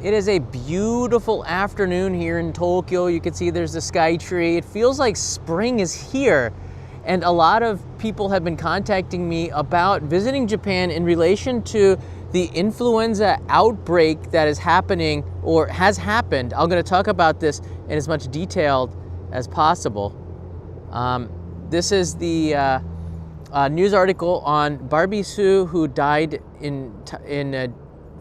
It is a beautiful afternoon here in Tokyo. You can see there's the sky tree. It feels like spring is here. And a lot of people have been contacting me about visiting Japan in relation to the influenza outbreak that is happening or has happened. I'm going to talk about this in as much detail as possible. This is the news article on Barbie Sue, who died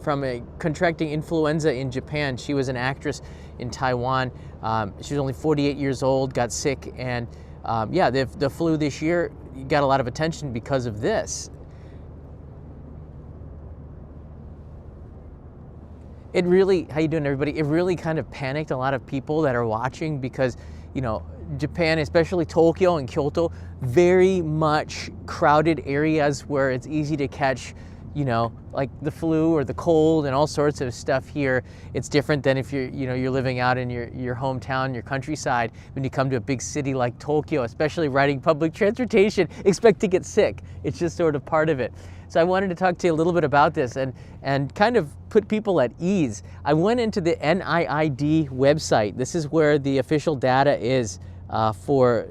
from contracting influenza in Japan. She was an actress in Taiwan. She was only 48 years old, got sick, and yeah, the flu this year got a lot of attention because of this. It really, how you doing everybody? It really kind of panicked a lot of people that are watching because, you know, Japan, especially Tokyo and Kyoto, very much crowded areas where it's easy to catch, you know, like the flu or the cold and all sorts of stuff here. It's different than if you're living out in your hometown, your countryside. When you come to a big city like Tokyo, especially riding public transportation, expect to get sick. It's just sort of part of it. So I wanted to talk to you a little bit about this and kind of put people at ease. I went into the NIID website. This is where the official data is for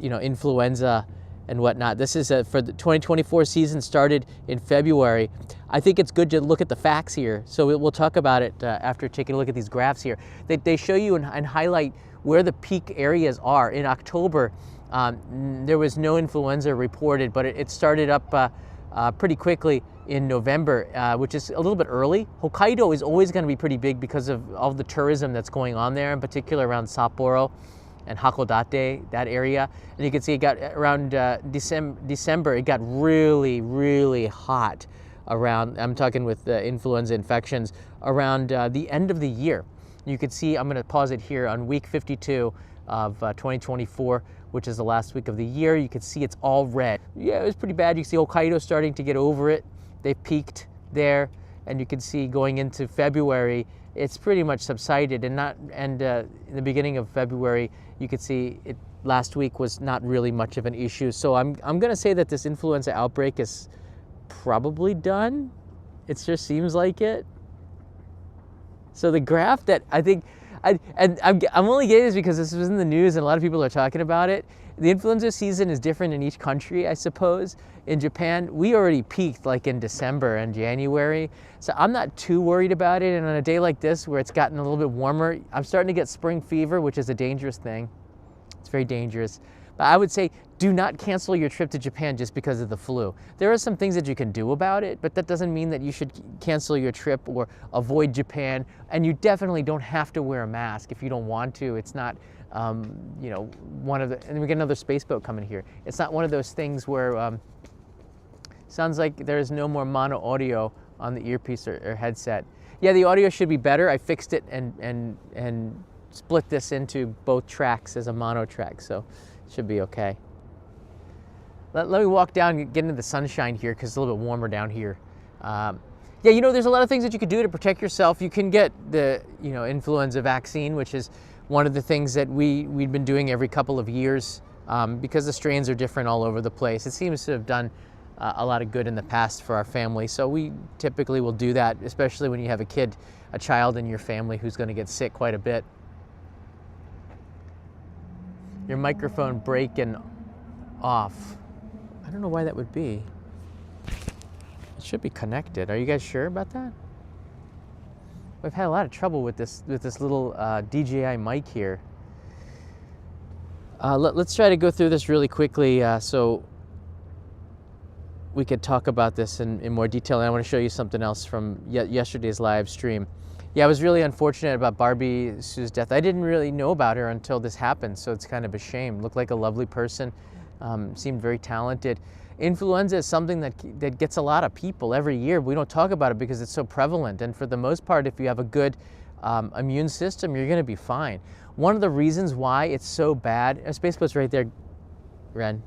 influenza and whatnot. This is for the 2024 season, started in February. I think it's good to look at the facts here. So we'll talk about it after taking a look at these graphs here. They show you and highlight where the peak areas are. In October, there was no influenza reported, but it started up pretty quickly in November, which is a little bit early. Hokkaido is always going to be pretty big because of all the tourism that's going on there, in particular around Sapporo and Hakodate, that area. And you can see it got around December, it got really, really hot around, I'm talking with influenza infections, around the end of the year. You can see, I'm gonna pause it here, on week 52 of 2024, which is the last week of the year. You can see it's all red. Yeah, it was pretty bad. You can see Hokkaido starting to get over it. They peaked there, and you can see going into February, it's pretty much subsided, and in the beginning of February, you could see it last week was not really much of an issue. So I'm gonna say that this influenza outbreak is probably done. It just seems like it. So the graph that I think, I'm only getting this because this was in the news and a lot of people are talking about it. The influenza season is different in each country, I suppose. In Japan, we already peaked like in December and January. So I'm not too worried about it. And on a day like this where it's gotten a little bit warmer, I'm starting to get spring fever, which is a dangerous thing. It's very dangerous. But I would say do not cancel your trip to Japan just because of the flu. There are some things that you can do about it, but that doesn't mean that you should cancel your trip or avoid Japan. And you definitely don't have to wear a mask if you don't want to. It's not, one of the, and we get another space boat coming here. It's not one of those things where, sounds like there's no more mono audio on the earpiece or headset. Yeah, the audio should be better. I fixed it and split this into both tracks as a mono track, so it should be okay. Let me walk down and get into the sunshine here because it's a little bit warmer down here. Yeah, there's a lot of things that you can do to protect yourself. You can get the, influenza vaccine, which is one of the things that we've been doing every couple of years because the strains are different all over the place. It seems to have done a lot of good in the past for our family. So we typically will do that, especially when you have a child in your family who's going to get sick quite a bit. Your microphone breaking off. I don't know why that would be. It should be connected. Are you guys sure about that? We've had a lot of trouble with this little DJI mic here. Let's try to go through this really quickly so we could talk about this in more detail. And I want to show you something else from yesterday's live stream. Yeah, I was really unfortunate about Barbie Sue's death. I didn't really know about her until this happened, so it's kind of a shame. Looked like a lovely person, seemed very talented. Influenza is something that gets a lot of people every year. We don't talk about it because it's so prevalent, and for the most part, if you have a good immune system, you're gonna be fine. One of the reasons why it's so bad, Space Boat's right there, Ren.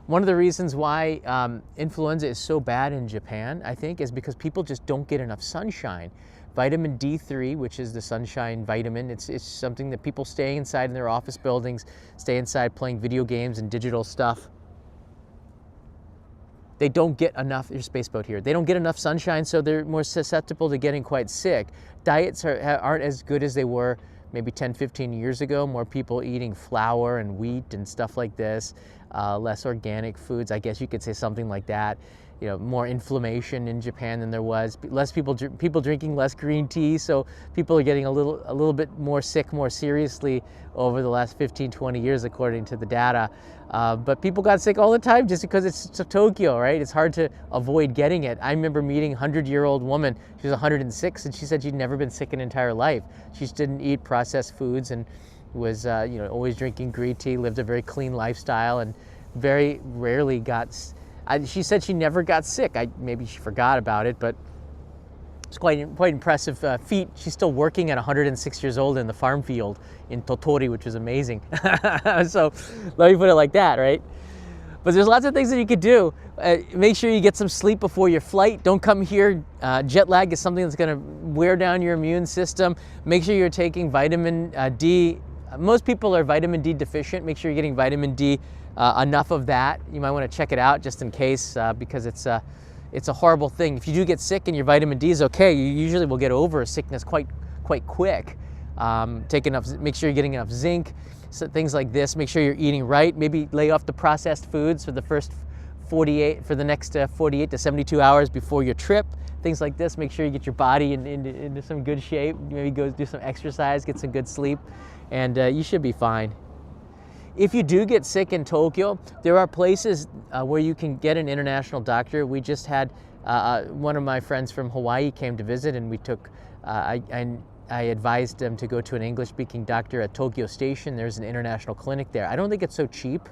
One of the reasons why influenza is so bad in Japan, I think, is because people just don't get enough sunshine. Vitamin D3, which is the sunshine vitamin, it's something that people stay inside in their office buildings, stay inside playing video games and digital stuff. they don't get enough, your space boat here, they don't get enough sunshine, so they're more susceptible to getting quite sick. Diets aren't as good as they were maybe 10, 15 years ago. More people eating flour and wheat and stuff like this, less organic foods, I guess you could say something like that. You know, more inflammation in Japan than there was, less people drinking less green tea, so people are getting a little bit more sick more seriously over the last 15, 20 years according to the data. But people got sick all the time just because it's Tokyo, right? It's hard to avoid getting it. I remember meeting a 100-year-old woman, she was 106, and she said she'd never been sick an entire life. She just didn't eat processed foods and was always drinking green tea, lived a very clean lifestyle, and very rarely got she said she never got sick. Maybe she forgot about it, but it's quite impressive feat. She's still working at 106 years old in the farm field in Totori, which is amazing. So let me put it like that, right? But there's lots of things that you could do. Make sure you get some sleep before your flight. Don't come here. Jet lag is something that's going to wear down your immune system. Make sure you're taking vitamin D. Most people are vitamin D deficient. Make sure you're getting vitamin D, enough of that. You might want to check it out just in case, because it's a horrible thing. If you do get sick and your vitamin D is okay, you usually will get over a sickness quite quick. Make sure you're getting enough zinc, so things like this. Make sure you're eating right. Maybe lay off the processed foods for the next 48 to 72 hours before your trip. Things like this. Make sure you get your body into some good shape. Maybe go do some exercise, get some good sleep, and you should be fine. If you do get sick in Tokyo, there are places where you can get an international doctor. We just had one of my friends from Hawaii came to visit, and we took, I advised them to go to an English-speaking doctor at Tokyo Station. There's an international clinic there. I don't think it's so cheap,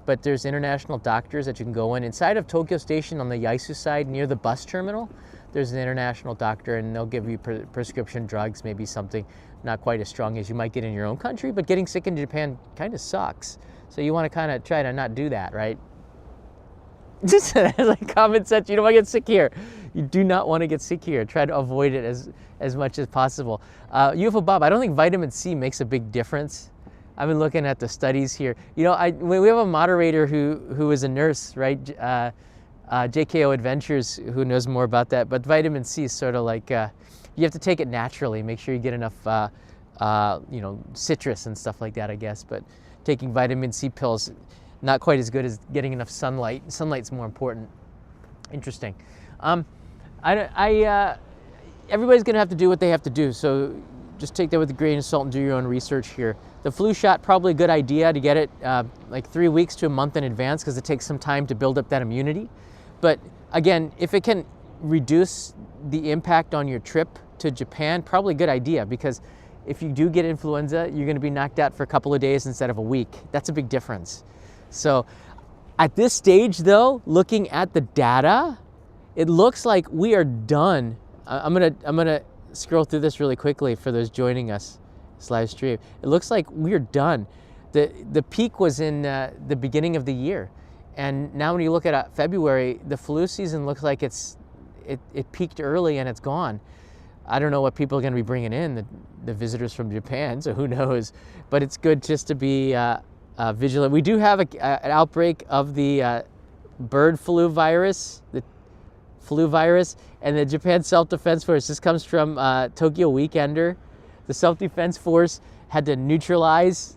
but there's international doctors that you can go in. Inside of Tokyo Station on the Yaesu side near the bus terminal, there's an international doctor, and they'll give you prescription drugs, maybe something not quite as strong as you might get in your own country, but getting sick in Japan kind of sucks. So you want to kind of try to not do that, right? Just like common sense, you don't want to get sick here. You do not want to get sick here. Try to avoid it as much as possible. UFO Bob, I don't think vitamin C makes a big difference. I've been looking at the studies here. You know, we have a moderator who is a nurse, right? JKO Adventures, who knows more about that. But vitamin C is sort of like, you have to take it naturally. Make sure you get enough, citrus and stuff like that, I guess. But taking vitamin C pills, not quite as good as getting enough sunlight. Sunlight's more important. Interesting. Everybody's gonna have to do what they have to do. So just take that with a grain of salt and do your own research here. The flu shot, probably a good idea to get it like 3 weeks to a month in advance, because it takes some time to build up that immunity. But again, if it can reduce the impact on your trip to Japan, probably a good idea, because if you do get influenza, you're gonna be knocked out for a couple of days instead of a week. That's a big difference. So at this stage though, looking at the data, it looks like we are done. I'm gonna scroll through this really quickly for those joining us this live stream. It looks like we're done. The peak was in the beginning of the year, and now when you look at February, the flu season looks like it peaked early and it's gone. I don't know what people are going to be bringing in, the visitors from Japan, so who knows? But it's good just to be vigilant. We do have an outbreak of the bird flu virus, the flu virus, and the Japan Self-Defense Force. This comes from Tokyo Weekender. The Self-Defense Force had to neutralize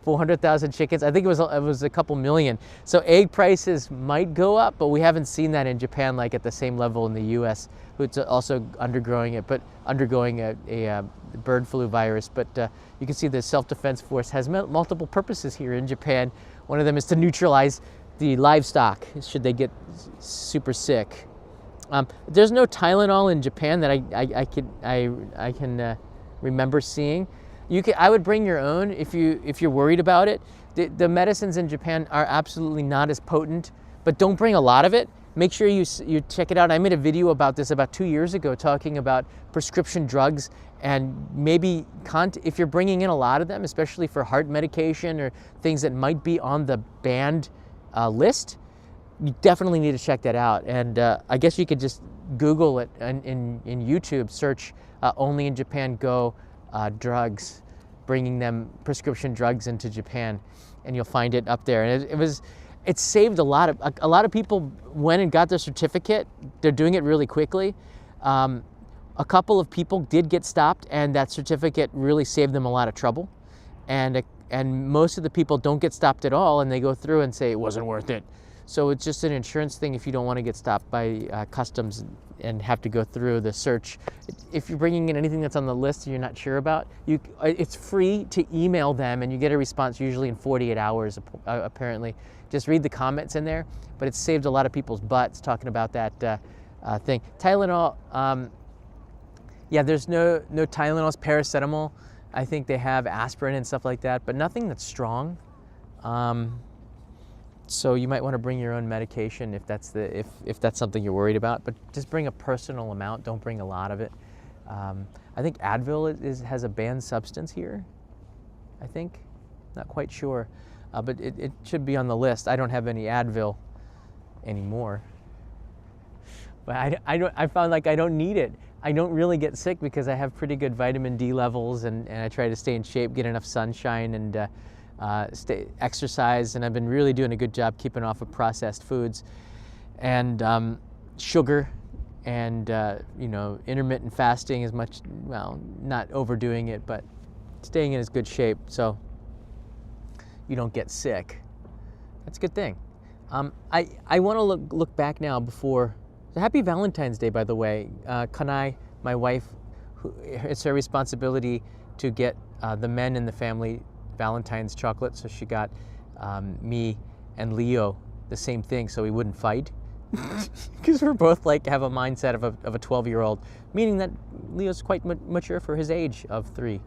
400,000 chickens. I think it was a couple million. So egg prices might go up, but we haven't seen that in Japan like at the same level in the U.S., which is also undergoing a bird flu virus. But you can see the Self-Defense Force has multiple purposes here in Japan. One of them is to neutralize the livestock should they get super sick. There's no Tylenol in Japan that I can remember seeing. I would bring your own if you're worried about it. The medicines in Japan are absolutely not as potent, but don't bring a lot of it. Make sure you check it out. I made a video about this about 2 years ago, talking about prescription drugs, and maybe if you're bringing in a lot of them, especially for heart medication or things that might be on the banned list, you definitely need to check that out. And I guess you could just Google it in YouTube, search only in Japan go drugs, bringing them prescription drugs into Japan, and you'll find it up there. And it was It saved a lot of people went and got their certificate. They're doing it really quickly. A couple of people did get stopped, and that certificate really saved them a lot of trouble. And most of the people don't get stopped at all, and they go through and say it wasn't worth it. So it's just an insurance thing if you don't want to get stopped by customs and have to go through the search. If you're bringing in anything that's on the list you're not sure about, it's free to email them, and you get a response usually in 48 hours, apparently. Just read the comments in there, but it's saved a lot of people's butts talking about that thing. Tylenol, yeah, there's no Tylenols, paracetamol. I think they have aspirin and stuff like that, but nothing that's strong. So you might want to bring your own medication if that's something you're worried about, but just bring a personal amount. Don't bring a lot of it. I think Advil has a banned substance here. I think, not quite sure, but it should be on the list. I don't have any Advil anymore, but I found like I don't need it. I don't really get sick because I have pretty good vitamin D levels, and I try to stay in shape, get enough sunshine, and exercise, and I've been really doing a good job keeping off of processed foods and sugar, and intermittent fasting as much, well, not overdoing it, but staying in as good shape so you don't get sick. That's a good thing. I want to look back now before. So happy Valentine's Day, by the way. Kanai, my wife, it's her responsibility to get the men in the family Valentine's chocolate, so she got me and Leo the same thing so we wouldn't fight, because we're both like have a mindset of a 12-year-old, meaning that Leo's quite mature for his age of 3,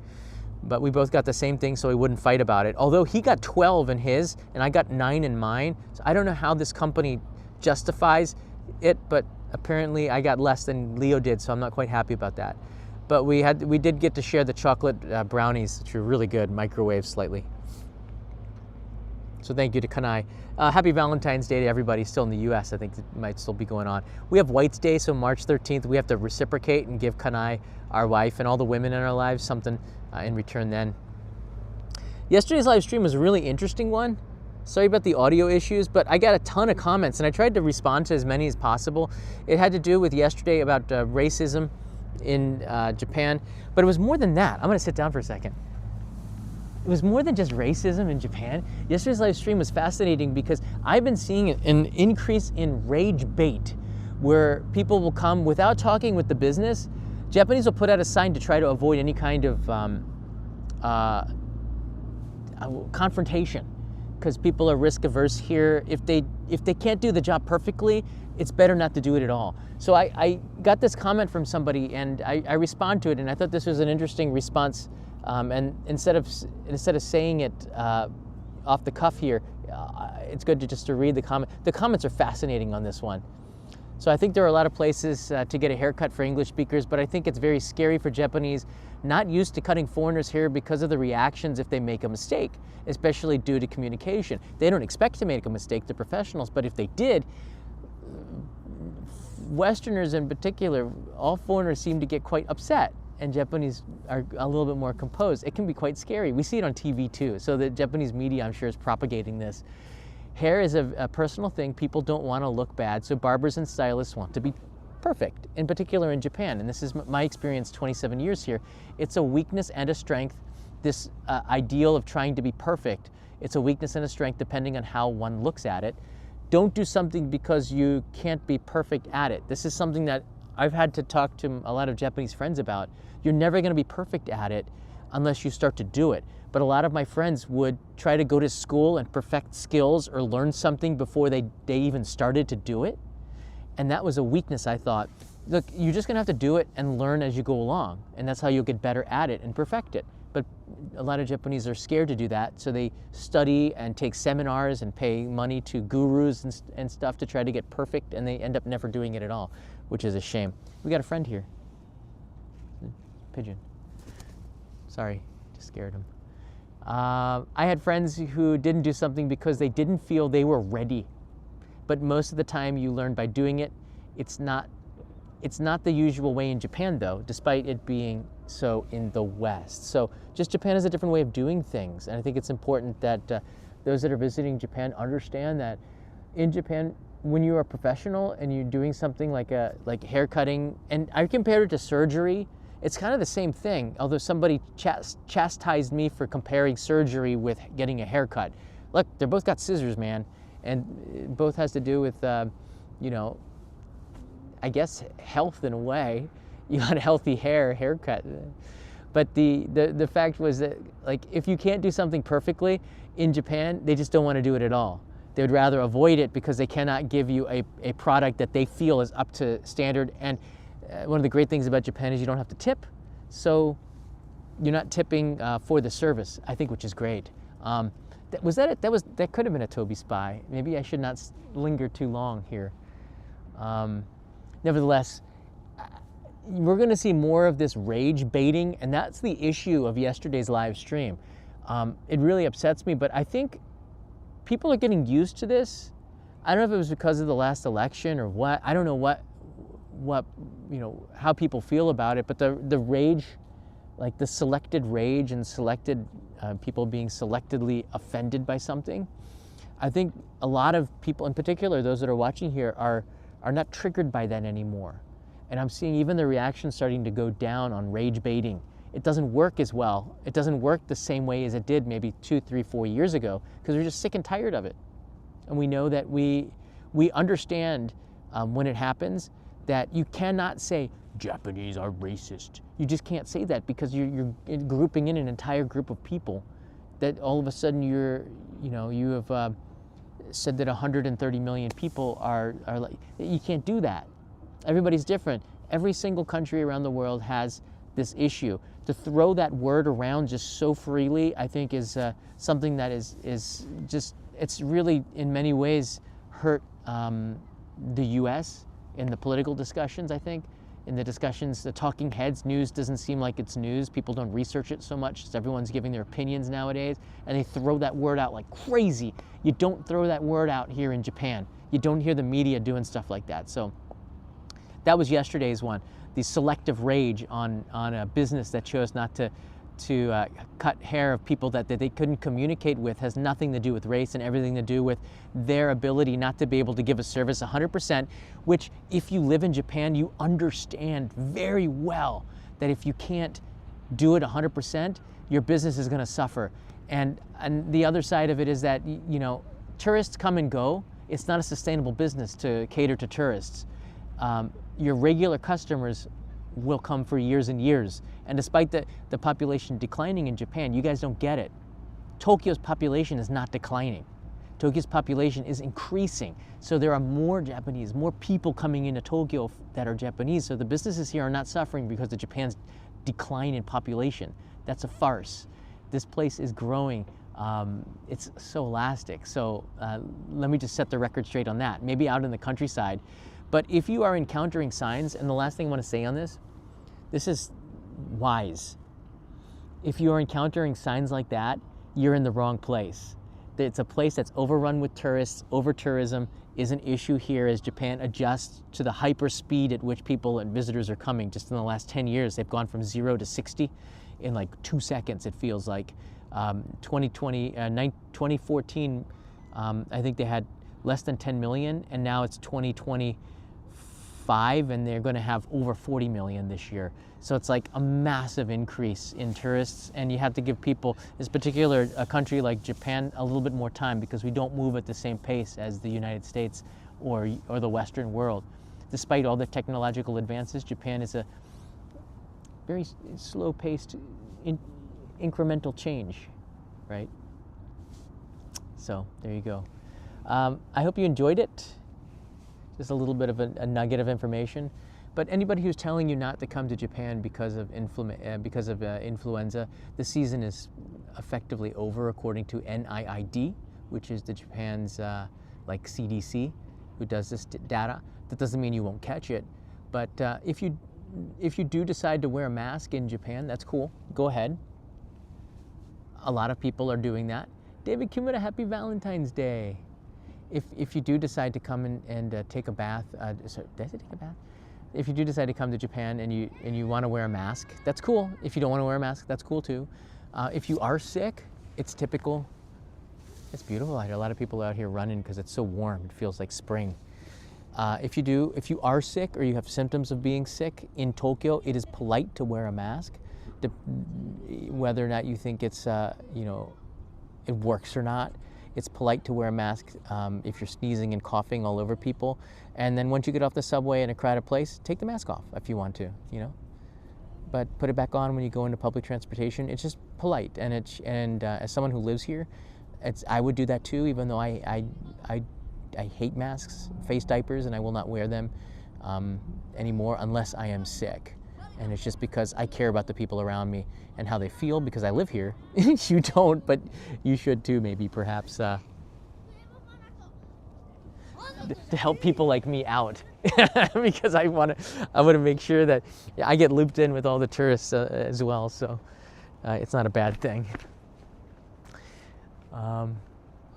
but we both got the same thing so we wouldn't fight about it, although he got 12 in his and I got 9 in mine. So I don't know how this company justifies it, but apparently I got less than Leo did, so I'm not quite happy about that. But we did get to share the chocolate brownies, which were really good, microwaved slightly. So thank you to Kanai. Happy Valentine's Day to everybody still in the U.S. I think it might still be going on. We have White's Day, so March 13th, we have to reciprocate and give Kanai, our wife, and all the women in our lives something in return then. Yesterday's live stream was a really interesting one. Sorry about the audio issues, but I got a ton of comments, and I tried to respond to as many as possible. It had to do with yesterday about racism in Japan, but it was more than that. I'm going to sit down for a second. It was more than just racism in Japan. Yesterday's live stream was fascinating because I've been seeing an increase in rage bait, where people will come without talking with the business. Japanese will put out a sign to try to avoid any kind of confrontation, because people are risk averse here. If they can't do the job perfectly, it's better not to do it at all. So I got this comment from somebody, and I respond to it, and I thought this was an interesting response. And instead of saying it off the cuff here, it's good to read the comment. The comments are fascinating on this one. So I think there are a lot of places to get a haircut for English speakers, but I think it's very scary for Japanese not used to cutting foreigners here because of the reactions if they make a mistake, especially due to communication. They don't expect to make a mistake, they're professionals, but if they did, Westerners in particular, all foreigners seem to get quite upset, and Japanese are a little bit more composed. It can be quite scary. We see it on TV too, so the Japanese media, I'm sure, is propagating this. Hair is a personal thing. People don't want to look bad, so barbers and stylists want to be perfect, in particular in Japan, and this is my experience 27 years here. It's a weakness and a strength, this ideal of trying to be perfect. It's a weakness and a strength depending on how one looks at it. Don't do something because you can't be perfect at it. This is something that I've had to talk to a lot of Japanese friends about. You're never going to be perfect at it unless you start to do it. But a lot of my friends would try to go to school and perfect skills or learn something before they even started to do it. And that was a weakness, I thought. Look, you're just gonna have to do it and learn as you go along, and that's how you'll get better at it and perfect it. But a lot of Japanese are scared to do that, so they study and take seminars and pay money to gurus and stuff to try to get perfect, and they end up never doing it at all, which is a shame. We got a friend here. Pigeon. Sorry, just scared him. I had friends who didn't do something because they didn't feel they were ready. But most of the time you learn by doing it. It's not the usual way in Japan though, despite it being so in the West. So just Japan is a different way of doing things. And I think it's important that those that are visiting Japan understand that in Japan, when you are a professional and you're doing something like hair cutting, and I compare it to surgery, it's kind of the same thing, although somebody chastised me for comparing surgery with getting a haircut. Look, they're both got scissors, man, and it both has to do with, you know, I guess health in a way. You got a healthy haircut. But the fact was that, like, if you can't do something perfectly in Japan, they just don't want to do it at all. They would rather avoid it because they cannot give you a product that they feel is up to standard. And one of the great things about Japan is you don't have to tip, so you're not tipping for the service, I think, which is great. That could have been a Toby spy. Maybe I should not linger too long here. Nevertheless, we're going to see more of this rage baiting, and that's the issue of yesterday's live stream. It really upsets me, but I think people are getting used to this. I don't know if it was because of the last election or what. I don't know what you know, how people feel about it, but the rage, like the selected rage and selected people being selectively offended by something, I think a lot of people, in particular those that are watching here, are not triggered by that anymore. And I'm seeing even the reaction starting to go down on rage baiting. It doesn't work as well. It doesn't work the same way as it did maybe 2, 3, 4 years ago, because we're just sick and tired of it. And we know that we understand when it happens that you cannot say Japanese are racist. You just can't say that, because you're grouping in an entire group of people that all of a sudden you have said that 130 million people are like, you can't do that. Everybody's different. Every single country around the world has this issue. To throw that word around just so freely, I think, is something that is just, it's really in many ways hurt the U.S. in the political discussions, I think. In the discussions, the talking heads, news doesn't seem like it's news. People don't research it so much, so everyone's giving their opinions nowadays, and they throw that word out like crazy. You don't throw that word out here in Japan. You don't hear the media doing stuff like that. So that was yesterday's one, the selective rage on a business that chose not to cut hair of people that they couldn't communicate with. Has nothing to do with race and everything to do with their ability not to be able to give a service 100%, which, if you live in Japan, you understand very well that if you can't do it 100%, your business is going to suffer. And the other side of it is that, you know, tourists come and go. It's not a sustainable business to cater to tourists. Your regular customers will come for years and years. And despite the population declining in Japan, you guys don't get it. Tokyo's population is not declining. Tokyo's population is increasing. So there are more Japanese, more people coming into Tokyo that are Japanese. So the businesses here are not suffering because of Japan's decline in population. That's a farce. This place is growing. It's so elastic. So let me just set the record straight on that. Maybe out in the countryside. But if you are encountering signs, and the last thing I want to say on this is wise. If you are encountering signs like that, you're in the wrong place. It's a place that's overrun with tourists. Over-tourism is an issue here as Japan adjusts to the hyper speed at which people and visitors are coming. Just in the last 10 years, they've gone from 0 to 60 in like 2 seconds, it feels like. 2014, I think they had less than 10 million, and now it's 2025, and they're going to have over 40 million this year. So it's like a massive increase in tourists, and you have to give people, in particular a country like Japan, a little bit more time, because we don't move at the same pace as the United States or the Western world. Despite all the technological advances, Japan is a very slow-paced, incremental change, right? So there you go. I hope you enjoyed it. Just a little bit of a nugget of information. But anybody who's telling you not to come to Japan because of influenza, the season is effectively over according to NIID, which is the Japan's like CDC, who does this data. That doesn't mean you won't catch it, but if you do decide to wear a mask in Japan, that's cool. Go ahead. A lot of people are doing that. David Kimura, happy Valentine's Day. If you do decide to come and take a bath, sorry, did I say take a bath? If you do decide to come to Japan and you want to wear a mask, that's cool. If you don't want to wear a mask, that's cool too. If you are sick, it's typical. It's beautiful out here. A lot of people out here running because it's so warm. It feels like spring. If you are sick or you have symptoms of being sick in Tokyo, it is polite to wear a mask, whether or not you think it's it works or not. It's polite to wear a mask if you're sneezing and coughing all over people. And then once you get off the subway in a crowded place, take the mask off if you want to, But put it back on when you go into public transportation. It's just polite, and as someone who lives here, I would do that too, even though I hate masks, face diapers, and I will not wear them anymore unless I am sick. And it's just because I care about the people around me and how they feel because I live here. You don't, but you should too, maybe, perhaps, to help people like me out. Because I want to make sure that I get looped in with all the tourists as well, so it's not a bad thing.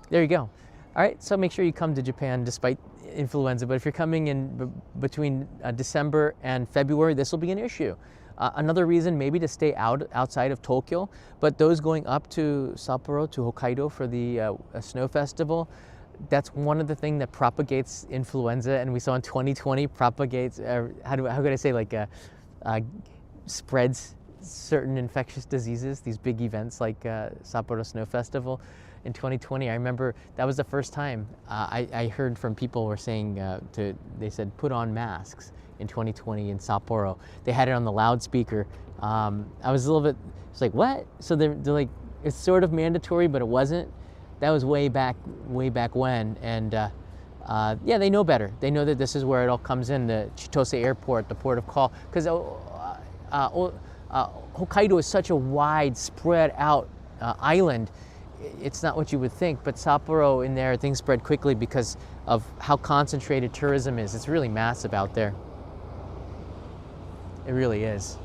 There you go. All right, so make sure you come to Japan despite influenza, but if you're coming in between December and February, this will be an issue. Another reason maybe to stay outside of Tokyo, but those going up to Sapporo, to Hokkaido for the snow festival, that's one of the things that propagates influenza, and we saw in 2020 propagates, how could I say, spreads certain infectious diseases, these big events like Sapporo Snow Festival. In 2020, I remember that was the first time I heard from people were saying they said put on masks in 2020 in Sapporo. They had it on the loudspeaker. I was a little bit, it's like, what? So they're like, it's sort of mandatory, but it wasn't. That was way back when, and yeah, they know better. They know that this is where it all comes in, the Chitose Airport, the port of call, because Hokkaido is such a wide, spread out island. It's not what you would think, but Sapporo in there, things spread quickly because of how concentrated tourism is. It's really massive out there. It really is.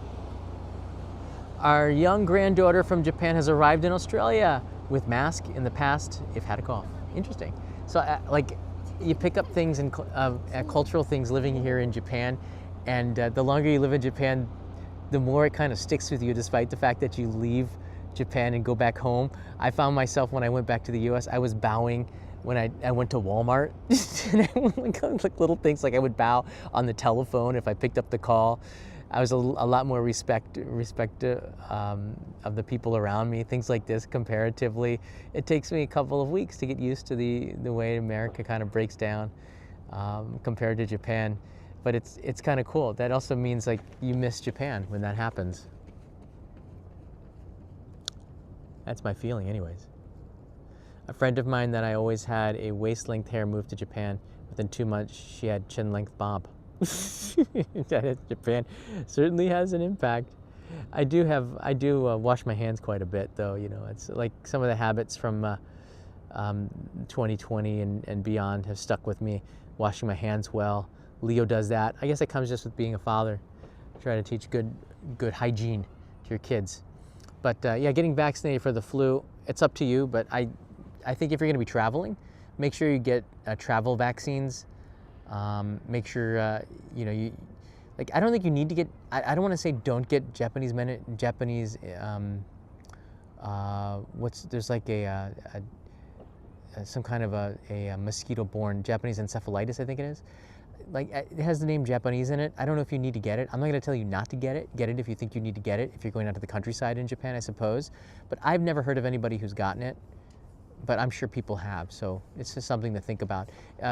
Our young granddaughter from Japan has arrived in Australia with mask in the past if had a cough. Interesting. So like you pick up things and cultural things living here in Japan, and the longer you live in Japan, the more it kind of sticks with you despite the fact that you leave Japan and go back home. I found myself when I went back to the US, I was bowing when I went to Walmart. Like little things, like I would bow on the telephone if I picked up the call. I was a lot more respect of the people around me, things like this comparatively. It takes me a couple of weeks to get used to the way America kind of breaks down compared to Japan. But it's kind of cool. That also means like you miss Japan when that happens. That's my feeling anyways. A friend of mine that I always had a waist-length hair moved to Japan. Within 2 months, she had chin-length bob. Japan certainly has an impact. I do wash my hands quite a bit though, it's like some of the habits from 2020 and beyond have stuck with me. Washing my hands well. Leo does that. I guess it comes just with being a father. Try to teach good hygiene to your kids. But yeah, getting vaccinated for the flu, it's up to you, but I think if you're gonna be traveling, make sure you get travel vaccines. Make sure, I don't think you need to get, I don't want to say don't get Japanese, there's like some kind of a mosquito-borne Japanese encephalitis, I think it is. Like, it has the name Japanese in it. I don't know if you need to get it. I'm not going to tell you not to get it. Get it if you think you need to get it, if you're going out to the countryside in Japan, I suppose. But I've never heard of anybody who's gotten it. But I'm sure people have, so it's just something to think about.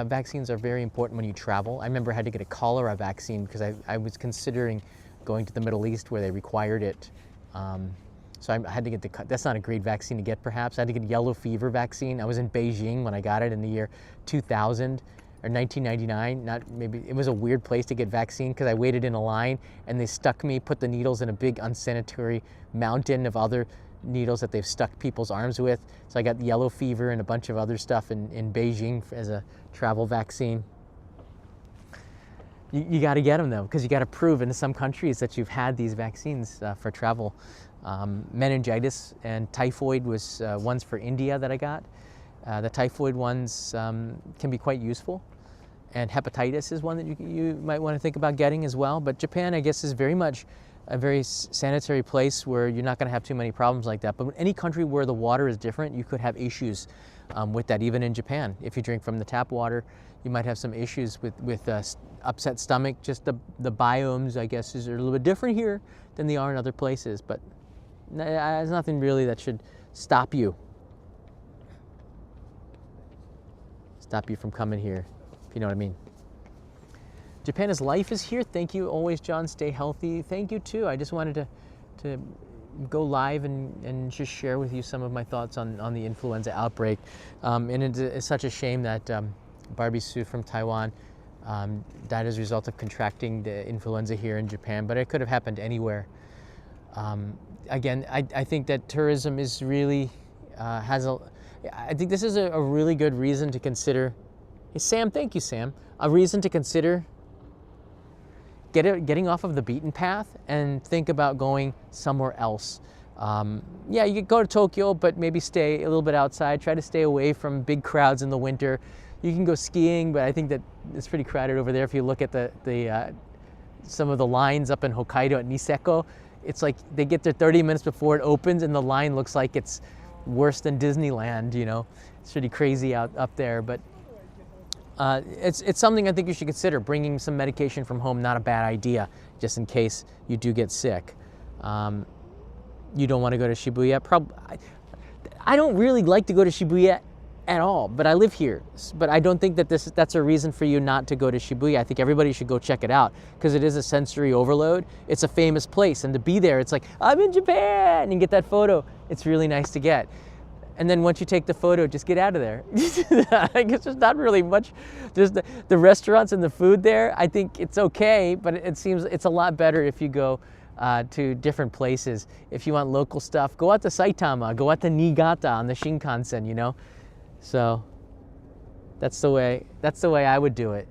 Vaccines are very important when you travel. I remember I had to get a cholera vaccine because I was considering going to the Middle East where they required it. So I had to get that's not a great vaccine to get perhaps. I had to get a yellow fever vaccine. I was in Beijing when I got it in the year 2000 or 1999. It was a weird place to get vaccine because I waited in a line and they stuck me, put the needles in a big unsanitary mountain of other needles that they've stuck people's arms with. So I got yellow fever and a bunch of other stuff in Beijing as a travel vaccine. You got to get them though, because you got to prove in some countries that you've had these vaccines for travel. Meningitis and typhoid was ones for India that I got. The typhoid ones can be quite useful. And hepatitis is one that you might want to think about getting as well. But Japan, I guess, is very much a very sanitary place where you're not going to have too many problems like that. But any country where the water is different, you could have issues with that, even in Japan. If you drink from the tap water, you might have some issues with upset stomach. Just the biomes, I guess, are a little bit different here than they are in other places, but there's nothing really that should stop you from coming here, if you know what I mean. Japan is life is here. Thank you always, John. Stay healthy. Thank you too. I just wanted to go live and just share with you some of my thoughts on the influenza outbreak. And it's such a shame that Barbie Sue from Taiwan died as a result of contracting the influenza here in Japan, but it could have happened anywhere. Again, I think that tourism is really I think this is a really good reason to consider. Hey, Sam, thank you, Sam. A reason to consider getting off of the beaten path and think about going somewhere else. Yeah, you could go to Tokyo, but maybe stay a little bit outside. Try to stay away from big crowds in the winter. You can go skiing, but I think that it's pretty crowded over there. If you look at some of the lines up in Hokkaido at Niseko, it's like they get there 30 minutes before it opens, and the line looks like it's worse than Disneyland. You know, it's pretty crazy up there. But it's something I think you should consider. Bringing some medication from home, not a bad idea, just in case you do get sick. You don't want to go to Shibuya. I don't really like to go to Shibuya at all, but I live here. But I don't think that that's a reason for you not to go to Shibuya. I think everybody should go check it out because it is a sensory overload. It's a famous place, and to be there, it's like, I'm in Japan, and get that photo. It's really nice to get. And then once you take the photo, just get out of there. I guess there's not really much. There's the restaurants and the food there. I think it's okay, but it seems it's a lot better if you go to different places. If you want local stuff, go out to Saitama, go out to Niigata on the Shinkansen, you know? So that's the way I would do it.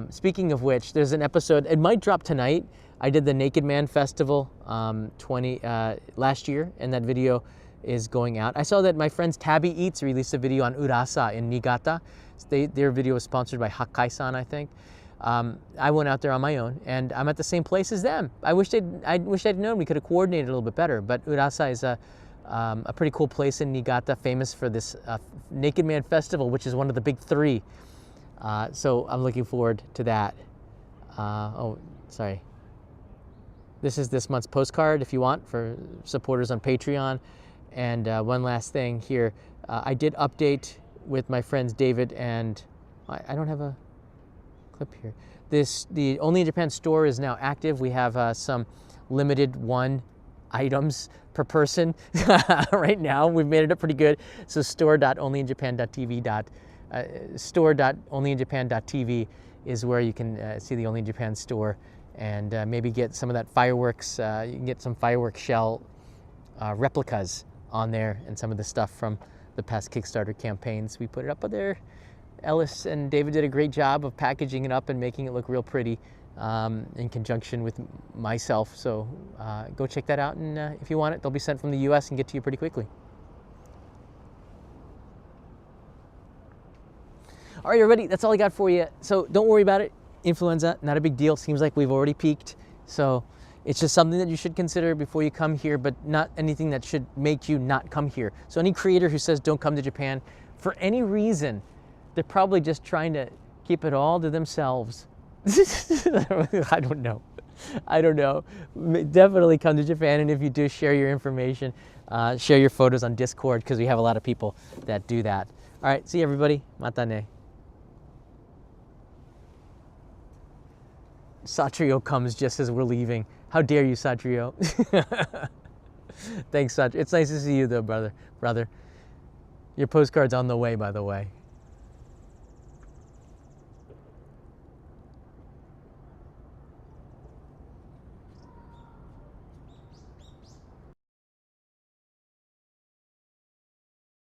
Speaking of which, there's an episode, it might drop tonight. I did the Naked Man Festival last year, and that video is going out. I saw that my friends Tabby Eats released a video on Urasa in Niigata. Their video was sponsored by Hakkai-san, I think. I went out there on my own, and I'm at the same place as them. I wish I'd known we could have coordinated a little bit better, but Urasa is a pretty cool place in Niigata, famous for this Naked Man Festival, which is one of the big three. So I'm looking forward to that. Oh, sorry. This is this month's postcard, if you want, for supporters on Patreon. And one last thing here. I did update with my friends David and I don't have a clip here. The Only in Japan store is now active. We have some limited one items per person right now. We've made it up pretty good. So store.onlyinjapan.tv is where you can see the Only in Japan store and maybe get some of that fireworks. You can get some fireworks shell replicas on there and some of the stuff from the past Kickstarter campaigns. We put it up there. Ellis and David did a great job of packaging it up and making it look real pretty in conjunction with myself. So go check that out, and if you want it, they'll be sent from the US and get to you pretty quickly. All right, everybody, that's all I got for you. So don't worry about it. Influenza, not a big deal. Seems like we've already peaked. So it's just something that you should consider before you come here, but not anything that should make you not come here. So any creator who says don't come to Japan, for any reason, they're probably just trying to keep it all to themselves. I don't know. Definitely come to Japan, and if you do, share your information, share your photos on Discord, because we have a lot of people that do that. All right, see you, everybody. Mata ne. Satrio comes just as we're leaving. How dare you, Satrio? Thanks, Satrio. It's nice to see you, though, brother. Your postcard's on the way, by the way.